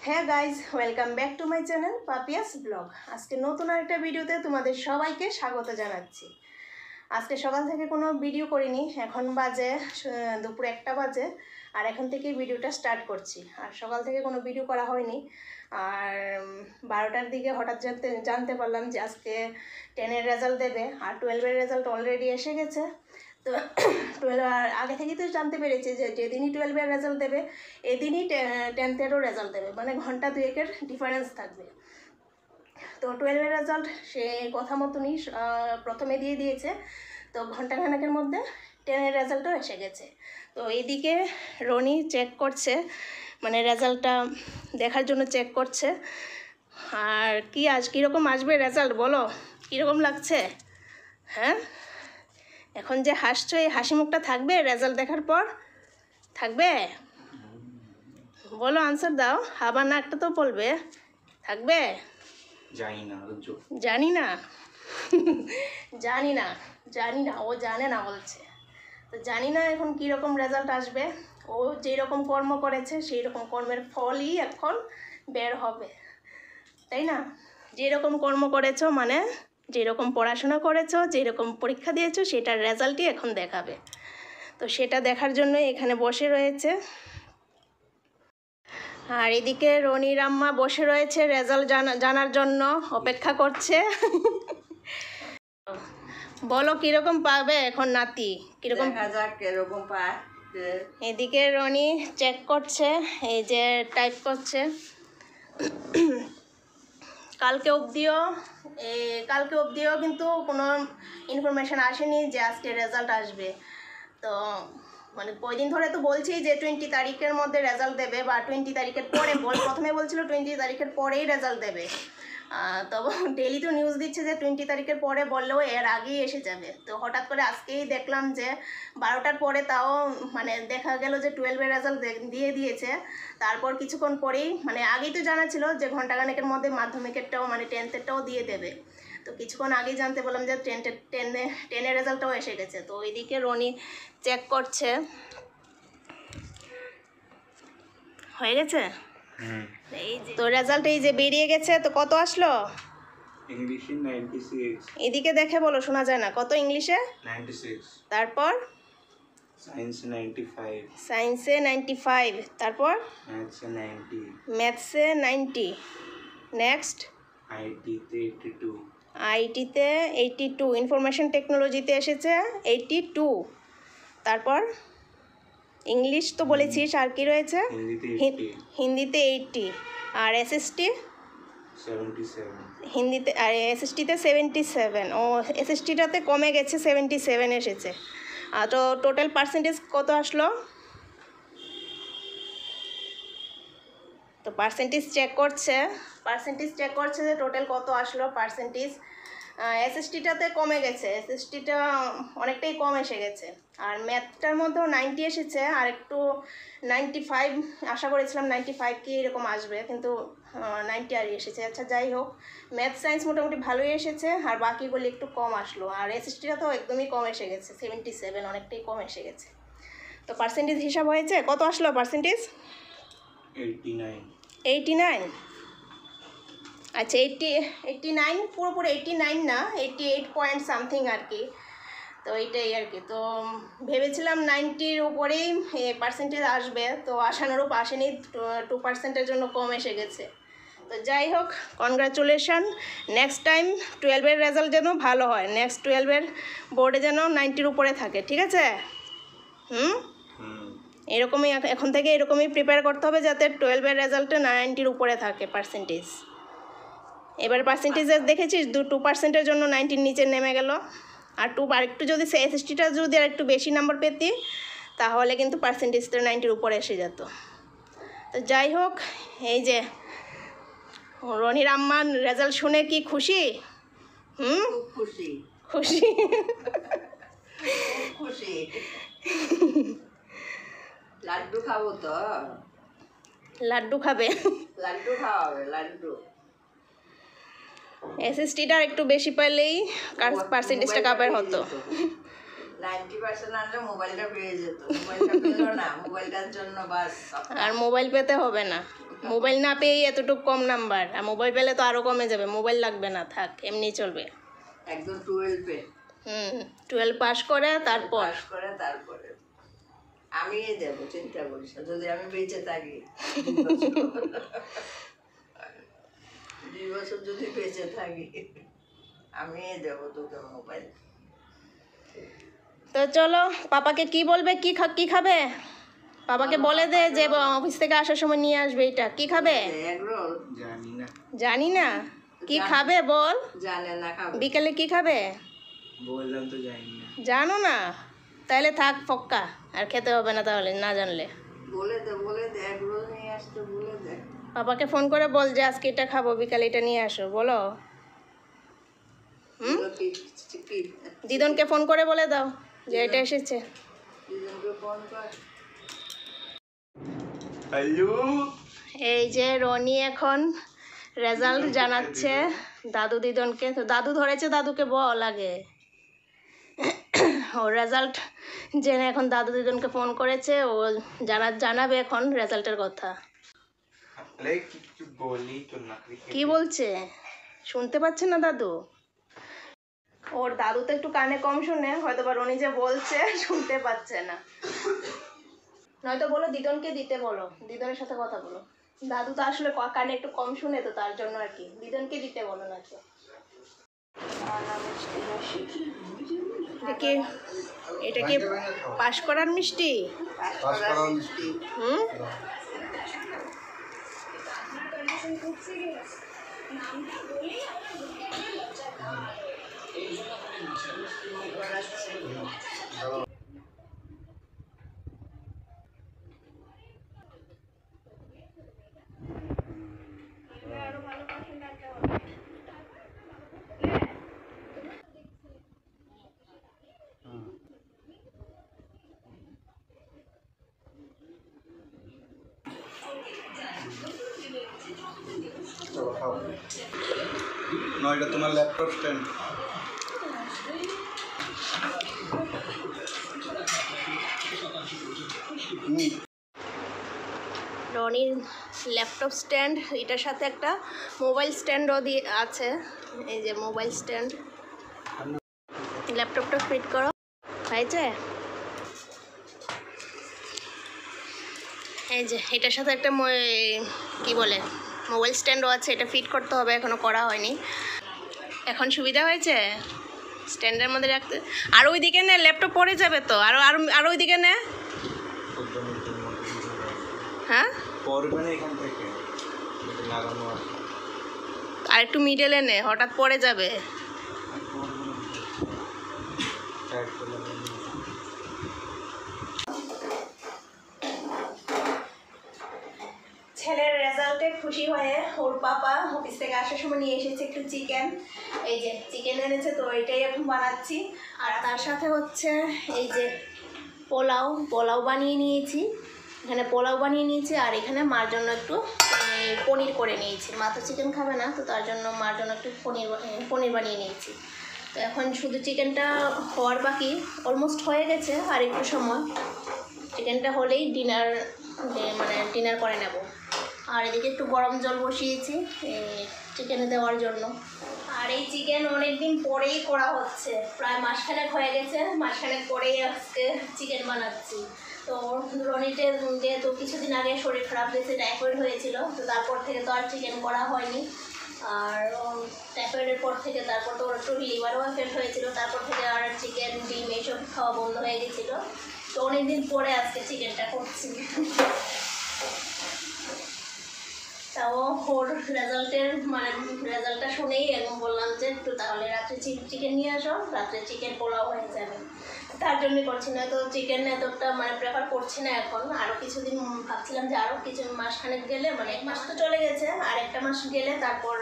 হ্যাঁ guys, welcome back to my channel Papiya's blog. আজকে নতুন আরেকটা ভিডিওতে তোমাদের সবাইকে স্বাগত জানাচ্ছি। আজকে সকাল থেকে কোনো ভিডিও করিনি, এখন বাজে দুপুর 1টা বাজে, আর এখন থেকেই ভিডিওটা স্টার্ট করছি। আর সকাল থেকে কোনো ভিডিও করা হয়নি। আর 12টার দিকে হঠাৎ জানতে পারলাম যে আজকে 10-এর রেজাল্ট দেবে, আর 12-এর রেজাল্ট অলরেডি এসে গেছে। তো 12 আগে থেকেই তো জানতে পেরেছি যে যেদিনই 12-এর রেজাল্ট দেবে এদিনই 10th-এরও রেজাল্ট দেবে, মানে ঘন্টা দুয়েকের ডিফারেন্স থাকবে। তো 12-এর রেজাল্ট সে কথা মতনই প্রথমে দিয়ে দিয়েছে, তো ঘন্টাখানেকের মধ্যে 10-এর রেজাল্টও এসে গেছে। তো এইদিকে রনি চেক করছে, মানে রেজাল্টটা দেখার জন্য চেক করছে। আর কি কীরকম আসবে রেজাল্ট বলো, কীরকম লাগছে? হ্যাঁ, এখন যে হাসছো, এই হাসি মুখটা থাকবে রেজাল্ট দেখার পর? থাকবে? বলো, আনসার দাও। আবার না একটা তো বলবে, থাকবে? জানি না জানি না জানি না জানি না, ও জানে না বলছে। তো জানি না এখন কীরকম রেজাল্ট আসবে। ও যেরকম কর্ম করেছে সেই রকম কর্মের ফলই এখন বের হবে, তাই না? যেরকম কর্ম করেছো, মানে যেরকম পড়াশোনা করেছো, যেরকম পরীক্ষা দিয়েছো, সেটার রেজাল্টই এখন দেখাবে। তো সেটা দেখার জন্য এখানে বসে রয়েছে। আর এদিকে রনির আম্মা বসে রয়েছে রেজাল্ট জানার জন্য, অপেক্ষা করছে। বলো কীরকম পাবে এখন নাতি, কীরকম? কিরকম পায়। এদিকে রনি চেক করছে, এই যে টাইপ করছে। কালকে অবধিও কিন্তু কোনো ইনফরমেশান আসেনি যে আজকে রেজাল্ট আসবে। তো মানে কয়দিন ধরে তো বলছি যে 20 তারিখের মধ্যে রেজাল্ট দেবে, বা 20 তারিখের পরে প্রথমে বলছিল 20 তারিখের পরেই রেজাল্ট দেবে। তবে ডেলি তো নিউজ দিচ্ছে যে 20 তারিখের পরে বললেও এর আগেই এসে যাবে। তো হঠাৎ করে আজকেই দেখলাম যে 12টার পরে, তাও মানে দেখা গেল যে 12-এর রেজাল্ট দিয়ে দিয়েছে। তারপর কিছুক্ষণ পরেই, মানে আগেই তো জানা ছিল যে ঘন্টাখানেকের মধ্যে মাধ্যমিকেরটাও, মানে 10th-এরটাও দিয়ে দেবে। তো কিছুক্ষণ আগেই জানতে বললাম যে 10-এর রেজাল্টটাও এসে গেছে। তো ওইদিকে রনি চেক করছে। হয়ে গেছে এই যে, তো রেজাল্ট এই যে বেরিয়ে গেছে। তো কত আসলো? ইংলিশে 96, এদিকে দেখে বলো, শোনা যায় না। কত ইংলিশে? 96, তারপর সায়েন্সে 95, সায়েন্সে 95, তারপর ম্যাথসে 90, ম্যাথসে 90, নেক্সট আইটিতে 82, আইটিতে 82, ইনফরমেশন টেকনোলজিতে এসেছে 82, তারপর ইংলিশ তো বলেছিস, আর কি রয়েছে? হিন্দিতে 80, আর এসএসটি 77, হিন্দিতে, আর এসএসটিতে 77। ও, এসএসটিটাতে কমে গেছে, 77 এসেছে। আর তো টোটাল পার্সেন্টেজ কত আসলো? তো পার্সেন্টেজ চেক করছে যে টোটাল কত আসলো পার্সেন্টেজ। এসএসটিটাতে কমে গেছে, এসএসটিটা অনেকটাই কম এসে গেছে। আর ম্যাথটার মধ্যেও 90 এসেছে, আর একটু 95 আশা করেছিলাম, 95 কি এরকম আসবে, কিন্তু 90 আর এসেছে। আচ্ছা, যাই হোক, ম্যাথ সায়েন্স মোটামুটি ভালোই এসেছে, আর বাকিগুলি একটু কম আসলো। আর এসএসটিটা তো একদমই কম এসে গেছে, 77, অনেকটাই কম এসে গেছে। তো পার্সেন্টেজ হিসাব হয়েছে, কত আসলো পার্সেন্টেজ? 89। আচ্ছা, 89, পুরোপুরি 89 না, 88 পয়েন্ট সামথিং আর কি। তো এইটাই আর কি। তো ভেবেছিলাম 90-র উপরেই পার্সেন্টেজ আসবে, তো আশানুরূপ আসেনি, 2%-এর জন্য কম এসে গেছে। তো যাই হোক, কনগ্রাচুলেশন। নেক্সট টাইম 12-এর রেজাল্ট যেন ভালো হয়, নেক্সট 12-এর বোর্ডে যেন 90-র উপরে থাকে, ঠিক আছে? এরকমই এখন থেকে এরকমই প্রিপেয়ার করতে হবে, যাতে 12-এর রেজাল্টে 90-র উপরে থাকে পার্সেন্টেজ। এবার পার্সেন্টেজের দেখেছিস 2%-এর জন্য 90-র নিচে নেমে গেল। আর একটু যদি এসএসটিটা যদি আর একটু বেশি নাম্বার পেতি, তাহলে কিন্তু পার্সেন্টেজটা 90-র উপরে এসে যেত। তো যাই হোক, এই যে রনির আম্মার রেজাল্ট শুনে কি খুশি? খুশি খুশি খুশি। লাড্ডু খাবো তো। লাড্ডু খাবে? লাড্ডু খাওয়াবে, লাড্ডু। এসএসটিটা একটু বেশি পেলেই পার্সেন্টেজটা কাভার হতো। 90% আনলে মোবাইলটা পেয়ে যেত। মোবাইলটা পেলো না, মোবাইলটার জন্য বাস। আর মোবাইল পেতে হবে না। মোবাইল না পেয়েই এতটুকু কম নাম্বার, আর মোবাইল পেলে তো আরও কমে যাবে। মোবাইল লাগবে না, থাক, এমনি চলবে। একদম 12-এ 12 পাস করে তারপর পাস করে তারপরে আমি দেবো, চিন্তা করিস না। যদি আমি বেঁচে থাকি 2 বছর যদি বেঁচে থাকি আমি দেবো তোকে মোবাইল। তো চলো, পাপাকে কি বলবে? কি খাবে? পাপাকে বলে দে যে অফিস থেকে আসার সময় নিয়ে আসবে। এটা কি খাবে? Egg roll. জানি না। জানি না কি খাবে, বল। জানে না খাবে। বিকেলে কি খাবে? বললাম তো জানি না। জানো না? তাহলে থাক পক্কা, আর খেতে হবে না তাহলে, না জানলে। বলে দে এগ রোল নিয়ে আসতে বলে দে। পাপাকে ফোন করে বল যে আজকে এটা খাবো, বিকালে এটা নিয়ে আসো, বলো। দিদনকে ফোন করে বলে দাও যে এটা এসেছে। দিদনকে ফোন কর। হ্যালো। এই যে রনি এখন রেজাল্ট জানাচ্ছে দাদু দিদনকে। তো দাদু ধরেছে, দাদুকে বল আগে। ও রেজাল্ট জেনে এখন দাদু দিদনকে ফোন করেছে, ও জানাবে এখন রেজাল্টের কথা। কিছু বলি তো না। কি বলছে শুনতে পাচ্ছে না দাদু? ওর দাদু তো একটু কানে কম শুনে, হয়তো বা রনি যে বলছে শুনতে পাচ্ছে না। নয়তো বলো দিদনকে দিতে বলো, দিদনের সাথে কথা বলো। দাদু তো আসলে কানে একটু কম শুনে, তো তার জন্য আর কি। দিদনকে দিতে বলো না তো। এটা কি পাশ করার মিষ্টি? হুম। এটা তোমার ল্যাপটপ স্ট্যান্ড। রনির ল্যাপটপ স্ট্যান্ড, এটার সাথে একটা মোবাইল স্ট্যান্ডও দিয়ে আছে। এই যে মোবাইল স্ট্যান্ড, ল্যাপটপটা ফিট করো হয়েছে। এই যে এটার সাথে একটা কি বলে মোবাইল স্ট্যান্ডও আছে, এটা ফিট করতে হবে, এখনো করা হয়নি। এখন সুবিধা হয়েছে স্ট্যান্ডের মধ্যে রাখতে। আর ওইদিকে নে, ল্যাপটপ পড়ে যাবে তো। আর ওইদিকে নে। হ্যাঁ, পড়বে না এখান থেকে লাগানো আছে। আর একটু মিডলে নে, হঠাৎ পড়ে যাবে। ছেলের রেজাল্টে খুশি হয়ে ওর পাপা অফিস থেকে আসার সময় নিয়ে এসেছে একটু চিকেন। এই যে চিকেন এনেছে, তো এটাই এখন বানাচ্ছি। আর তার সাথে হচ্ছে এই যে পোলাও বানিয়ে নিয়েছি। এখানে পোলাও বানিয়ে নিয়েছি, আর এখানে মার জন্য একটু পনির করে নিয়েছি। মা তো চিকেন খাবে না, তো তার জন্য মার জন্য একটু পনির বানিয়ে নিয়েছি। তো এখন শুধু চিকেনটা হওয়ার বাকি, অলমোস্ট হয়ে গেছে। আর একটু সময়, চিকেনটা হলেই ডিনার করে নেব। আর এদিকে একটু গরম জল বসিয়েছি চিকেনে দেওয়ার জন্য। আর এই চিকেন অনেক দিন পরেই করা হচ্ছে, প্রায় মাসখানেক হয়ে গেছে। মাসখানেক পরেই আজকে চিকেন বানাচ্ছি। তো রনিতে যেহেতু কিছুদিন আগে শরীর খারাপ হয়েছে, টাইফয়েড হয়েছিল, তো তারপর থেকে তো আর চিকেন করা হয়নি। আর টাইফয়েডের পর থেকে তারপর তো ওর একটু লিভারও এফেক্ট হয়েছিল, তারপর থেকে আর চিকেন ডিম এইসব খাওয়া বন্ধ হয়ে গেছিলো। তো অনেকদিন পরে আজকে চিকেনটা করছি। তাও ওর রেজাল্টটা শুনেই এখন বললাম যে একটু তাহলে রাত্রে চিকেন নিয়ে আসো, রাত্রে চিকেন পোলাও হয়ে যাবে। তার জন্যই করছি না, তো চিকেন এতটা প্রেফার করছি না এখন। আরও কিছুদিন ভাবছিলাম যে আরও কিছু মাসখানেক গেলে, 1 মাস তো চলে গেছে, আর একটা মাস গেলে তারপর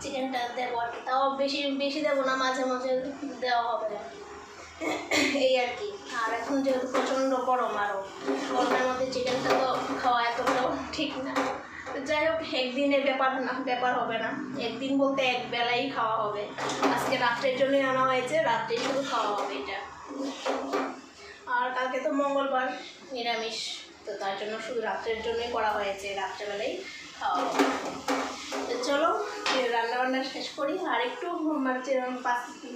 চিকেনটা দেবো আর কি। তাও বেশি দেবো না, মাঝে মাঝে দেওয়া হবে, এই আর কি। আর এখন যেহেতু প্রচণ্ড গরম, আরও গরমের মধ্যে চিকেনটা তো খাওয়া এতটাও ঠিক না। যাই হোক, একদিনের ব্যাপার হবে না। একদিন বলতে এক বেলাই খাওয়া হবে। আজকে রাত্রের জন্যই আনা হয়েছে, রাত্রেই শুধু খাওয়া হবে এটা। আর কালকে তো মঙ্গলবার, নিরামিষ, তো তার জন্য শুধু রাত্রের জন্যই করা হয়েছে, রাত্রেবেলায় খাওয়া হবে। তো চলো রান্নাবান্না শেষ করি, আর একটু মানে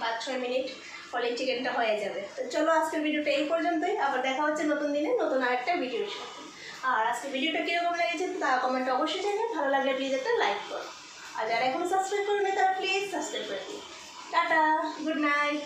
5-6 মিনিট ফলে চিকেনটা হয়ে যাবে। তো চলো আজকের ভিডিওটা এই পর্যন্তই, আবার দেখা হচ্ছে নতুন দিনে নতুন আরেকটা ভিডিওর সাথে। আর আজকে ভিডিওটা কীরকম লেগেছে তা কমেন্টে অবশ্যই জানিয়ে, ভালো লাগলে প্লিজ একটা লাইক করো, আর যারা এখনো সাবস্ক্রাইব করবে তারা প্লিজ সাবস্ক্রাইব করে দিও। Tata, good night.